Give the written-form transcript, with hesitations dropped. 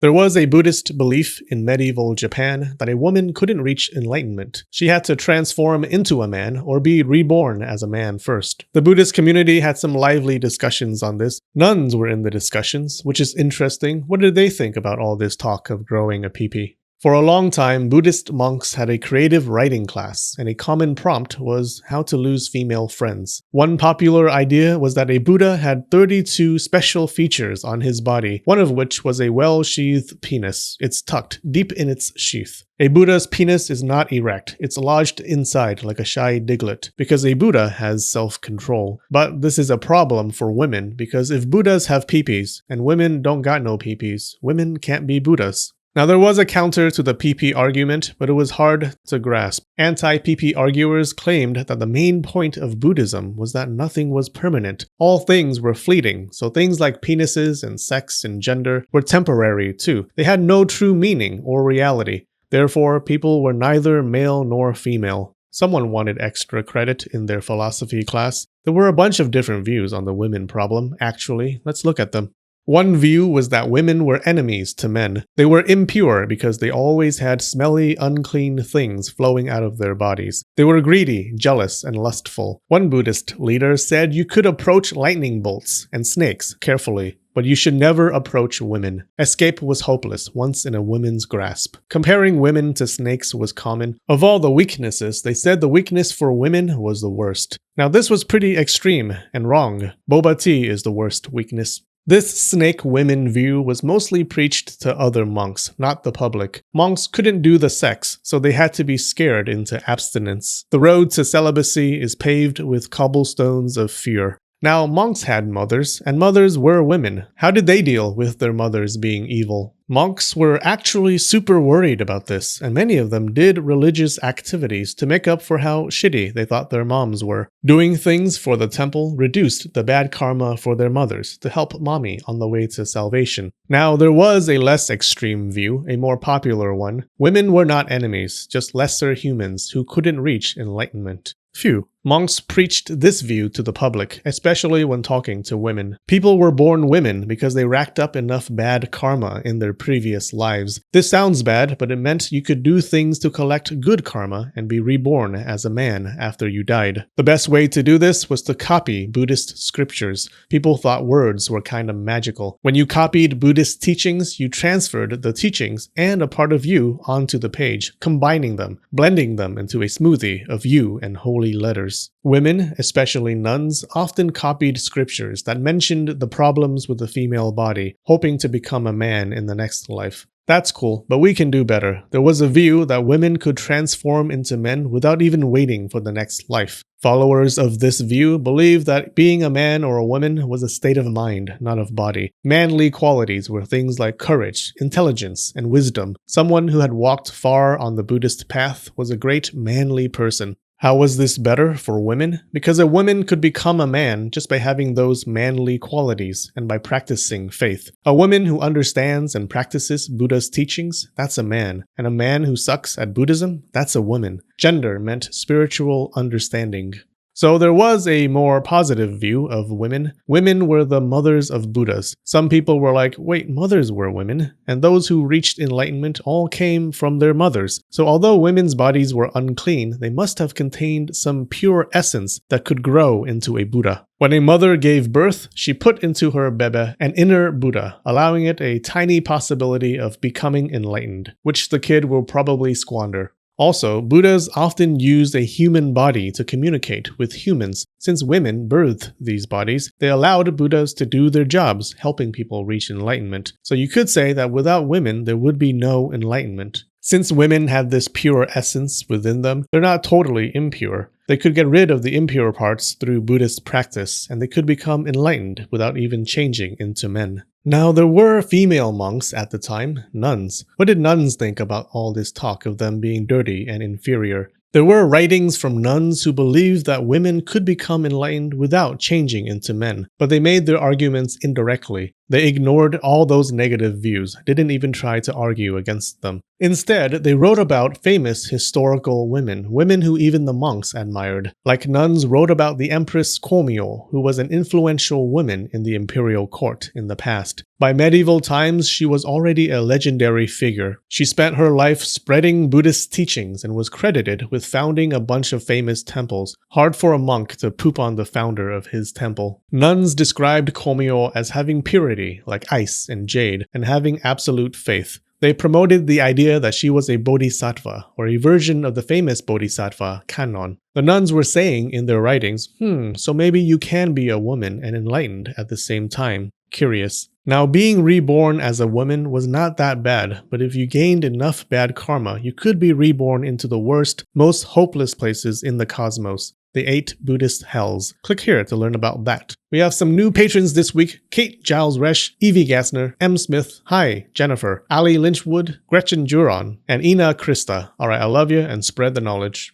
There was a Buddhist belief in medieval Japan that a woman couldn't reach enlightenment. She had to transform into a man or be reborn as a man first. The Buddhist community had some lively discussions on this. Nuns were in the discussions, which is interesting. What did they think about all this talk of growing a pee-pee? For a long time, Buddhist monks had a creative writing class, and a common prompt was how to lose female friends. One popular idea was that a Buddha had 32 special features on his body, one of which was a well-sheathed penis. It's tucked deep in its sheath. A Buddha's penis is not erect, it's lodged inside like a shy diglet, because a Buddha has self-control. But this is a problem for women, because if Buddhas have peepees, and women don't got no peepees, women can't be Buddhas. Now there was a counter to the PP argument, but it was hard to grasp. Anti-PP arguers claimed that the main point of Buddhism was that nothing was permanent. All things were fleeting, so things like penises and sex and gender were temporary too. They had no true meaning or reality. Therefore, people were neither male nor female. Someone wanted extra credit in their philosophy class. There were a bunch of different views on the women problem, actually. Let's look at them. One view was that women were enemies to men. They were impure because they always had smelly, unclean things flowing out of their bodies. They were greedy, jealous, and lustful. One Buddhist leader said you could approach lightning bolts and snakes carefully, but you should never approach women. Escape was hopeless once in a woman's grasp. Comparing women to snakes was common. Of all the weaknesses, they said the weakness for women was the worst. Now this was pretty extreme and wrong. Boba tea is the worst weakness. This snake women view was mostly preached to other monks, not the public. Monks couldn't do the sex, so they had to be scared into abstinence. The road to celibacy is paved with cobblestones of fear. Now, monks had mothers, and mothers were women. How did they deal with their mothers being evil? Monks were actually super worried about this, and many of them did religious activities to make up for how shitty they thought their moms were. Doing things for the temple reduced the bad karma for their mothers to help mommy on the way to salvation. Now, there was a less extreme view, a more popular one. Women were not enemies, just lesser humans who couldn't reach enlightenment. Phew. Monks preached this view to the public, especially when talking to women. People were born women because they racked up enough bad karma in their previous lives. This sounds bad, but it meant you could do things to collect good karma and be reborn as a man after you died. The best way to do this was to copy Buddhist scriptures. People thought words were kind of magical. When you copied Buddhist teachings, you transferred the teachings and a part of you onto the page, combining them, blending them into a smoothie of you and holy letters. Women, especially nuns, often copied scriptures that mentioned the problems with the female body, hoping to become a man in the next life. That's cool, but we can do better. There was a view that women could transform into men without even waiting for the next life. Followers of this view believed that being a man or a woman was a state of mind, not of body. Manly qualities were things like courage, intelligence, and wisdom. Someone who had walked far on the Buddhist path was a great manly person. How was this better for women? Because a woman could become a man just by having those manly qualities and by practicing faith. A woman who understands and practices Buddha's teachings, that's a man. And a man who sucks at Buddhism, that's a woman. Gender meant spiritual understanding. So there was a more positive view of women. Women were the mothers of Buddhas. Some people were like, wait, mothers were women? And those who reached enlightenment all came from their mothers. So although women's bodies were unclean, they must have contained some pure essence that could grow into a Buddha. When a mother gave birth, she put into her bebe an inner Buddha, allowing it a tiny possibility of becoming enlightened, which the kid will probably squander. Also, Buddhas often used a human body to communicate with humans. Since women birthed these bodies, they allowed Buddhas to do their jobs, helping people reach enlightenment. So you could say that without women, there would be no enlightenment. Since women have this pure essence within them, they're not totally impure. They could get rid of the impure parts through Buddhist practice, and they could become enlightened without even changing into men. Now, there were female monks at the time, nuns. What did nuns think about all this talk of them being dirty and inferior? There were writings from nuns who believed that women could become enlightened without changing into men, but they made their arguments indirectly. They ignored all those negative views, didn't even try to argue against them. Instead, they wrote about famous historical women, women who even the monks admired. Like nuns wrote about the Empress Komyo, who was an influential woman in the imperial court in the past. By medieval times, she was already a legendary figure. She spent her life spreading Buddhist teachings and was credited with founding a bunch of famous temples. Hard for a monk to poop on the founder of his temple. Nuns described Komyo as having purity, like ice and jade, and having absolute faith. They promoted the idea that she was a bodhisattva, or a version of the famous bodhisattva, Kannon. The nuns were saying in their writings, so maybe you can be a woman and enlightened at the same time. Curious. Now, being reborn as a woman was not that bad, but if you gained enough bad karma, you could be reborn into the worst, most hopeless places in the cosmos. The 8 Buddhist hells. Click here to learn about that. We have some new patrons this week: Kate Giles Resch, Evie Gassner, M. Smith, Hi, Jennifer, Ali Lynchwood, Gretchen Juron, and Ina Krista. Alright, I love you and spread the knowledge.